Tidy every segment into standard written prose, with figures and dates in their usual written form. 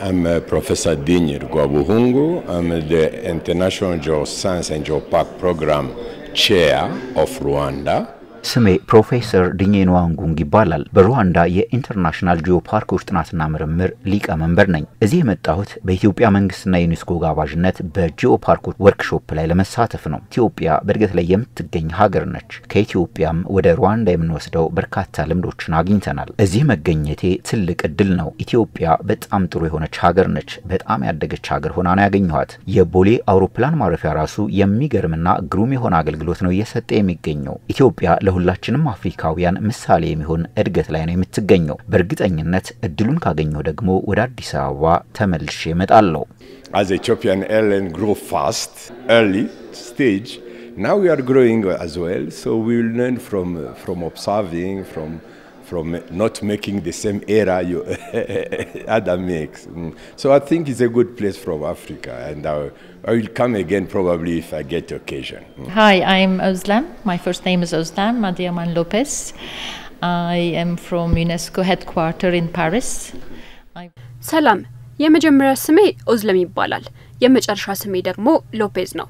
I'm Professor Dinyir Gwabuhungu. I'm the International Geoscience and Geopark Program Chair of Rwanda. ስሜ ፕሮፌሰር ዲኜን ዋንጉንግ ይባላል በሩዋንዳ የኢንተርናሽናል ጂኦፓርኮች ጥናትና ምርምር ሊቀመንበር ነኝ እዚህ የመጣሁት በኢትዮጵያ መንግስትና ዩኔስኮ ጋባዥነት በጂኦፓርኮች ወርክሾፕ ላይ ለመሳተፍ ነው ኢትዮጵያ በእድገት ላይ የምትገኝ ሀገር ነች ከኢትዮጵያም ወደ ሩዋንዳ የምንወስደው በርካታ ልምዶችን አግኝተናል እዚህ መገኘቴ ትልቅ እድል ነው ኢትዮጵያ በጣም ጥሩ የሆነች ሀገር ነች በጣም ያደገች ሀገር ሆና ነው ያገኘኋት የቦሌ አውሮፕላን ማረፊያ ራሱ የሚገርምና ግሩም የሆነ አገልግሎት ነው እየሰጠ የሚገኘው ኢትዮጵያ ለሁላችንም አፍሪካውያን ምሳሌ የሚሆን እድገት ላይ ነው የምትገኘው በእርግጠኝነት እድሉን ካገኘው ደግሞ ወደ አዲስ አበባ ተመልሼ እመጣለሁ As Ethiopian airline grow fast early stage now we are growing as well so we will learn from observing from not making the same error you other makes. So I think it's a good place from Africa and I will come again probably if I get occasion. Hi, I'm Özlem. My first name is Özlem Madiaman Lopez. I am from UNESCO headquarters in Paris. ሰላም የመጀመሪያ ስሜ ኦዝለም ይባላል የመጨረሻ ስሜ ደግሞ ሎፔዝ ነው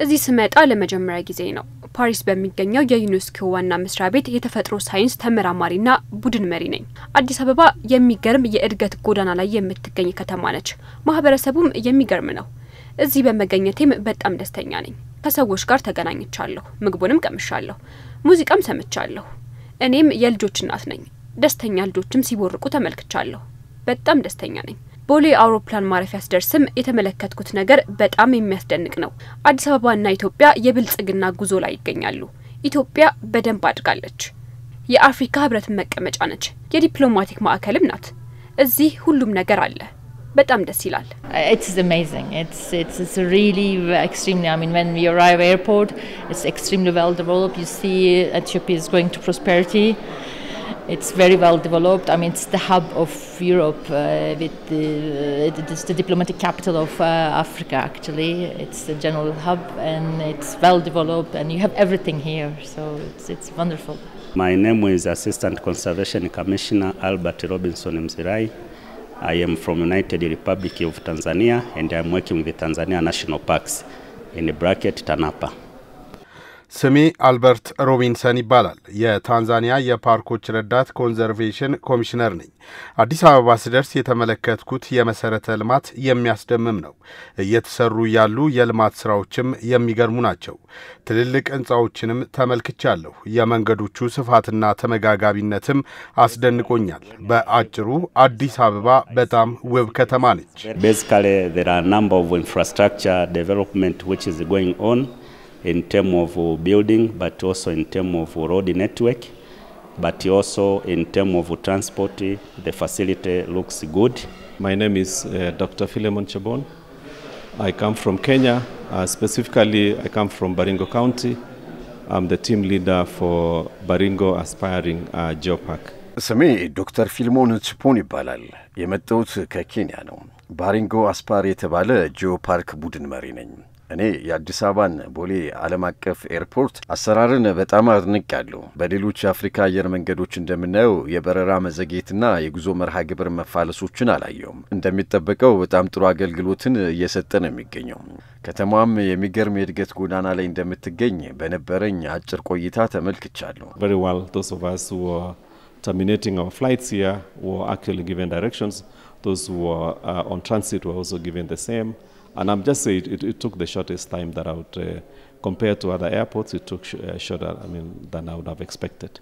እዚህ ስመጣ ለመጀመሪያ ጊዜ ነው ፓሪስ በሚገኘው የዩኔስኮ ዋና መስሪያ ቤት የተፈጥሮ ሳይንስ ተመራማሪና ቡድን መሪ ነኝ አዲስ አበባ የሚገርም የእድገት ጎዳና ላይ የምትገኝ ከተማ ነች ማህበረሰቡም የሚገርም ነው እዚህ በመገኘቴም በጣም ደስተኛ ነኝ ከሰዎች ጋር ተገናኝቻለሁ ምግቡንም ቀምሻለሁ ሙዚቃም ሰምቻለሁ እኔም የልጆች እናት ነኝ ደስተኛ ልጆችም ሲቦርቁ ተመልክቻለሁ በጣም ደስተኛ ነኝ ቦሌ አውሮፕላን ማረፊያ ስደርስም የተመለከትኩት ነገር በጣም የሚያስደንቅ ነው አዲስ አበባና ኢትዮጵያ የብልጽግና ጉዞ ላይ ይገኛሉ ኢትዮጵያ በደንብ አድጋለች የአፍሪካ ህብረት መቀመጫ ነች የዲፕሎማቲክ ማዕከልም ናት እዚህ ሁሉም ነገር አለ በጣም ደስ ይላል It's amazing it's really extremely I mean when we arrive airport it's extremely well developed you see Ethiopia is going to prosperity It's very well developed. I mean, it's the hub of Europe. It's the diplomatic capital of Africa, actually. It's the general hub, and it's well developed, and you have everything here. So it's wonderful. My name is Assistant Conservation Commissioner Albert Robinson Mzirai. I am from United Republic of Tanzania, and I'm working with the Tanzania National Parks, in the bracket TANAPA. ስሜ አልበርት ሮቢንሰን ይባላል የታንዛኒያ የፓርኮች ረዳት ኮንዘርቬሽን ኮሚሽነር ነኝ አዲስ አበባ ስደርስ የተመለከትኩት የመሰረተ ልማት የሚያስደምም ነው እየተሰሩ ያሉ የልማት ስራዎችም የሚገርሙ ናቸው ትልልቅ ህንጻዎችንም ተመልክቻለሁ የመንገዶቹ ስፋትና ተመጋጋቢነትም አስደንቆኛል በአጭሩ አዲስ አበባ በጣም ውብ ከተማ ነች Basically there are a number of infrastructure development which is going on in terms of building but also in terms of road network but also in terms of transport the facility looks good My name is Dr. Philemon Chebon I come from Kenya specifically I come from Baringo County I'm the team leader for Baringo Aspiring Geopark ስሜ ዶክተር ፊልሞን ችፖን ይባላል የመጣሁት ከኬንያ ነው ባሪንጎ አስፓር የተባለ ጂኦፓርክ ቡድን መሪ ነኝ እኔ የአዲስ አበባን ቦሌ ዓለም አቀፍ ኤርፖርት አሰራርን በጣም አድንቄያለሁ በሌሎች አፍሪካ አየር መንገዶች እንደምናየው የበረራ መዘግየትና የጉዞ መርሃ ግብር መፋለሶችን አላየውም እንደሚጠበቀው በጣም ጥሩ አገልግሎትን እየሰጠ ነው የሚገኘው ከተማም የሚገርም የእድገት ጎዳና ላይ እንደምትገኝ በነበረኝ አጭር ቆይታ ተመልክቻለሁ Very well those of us who are terminating our flights here were actually given directions those who were on transit were also given the same And I'm just saying it took the shortest time that I would compare to other airports. It took shorter, than I would have expected.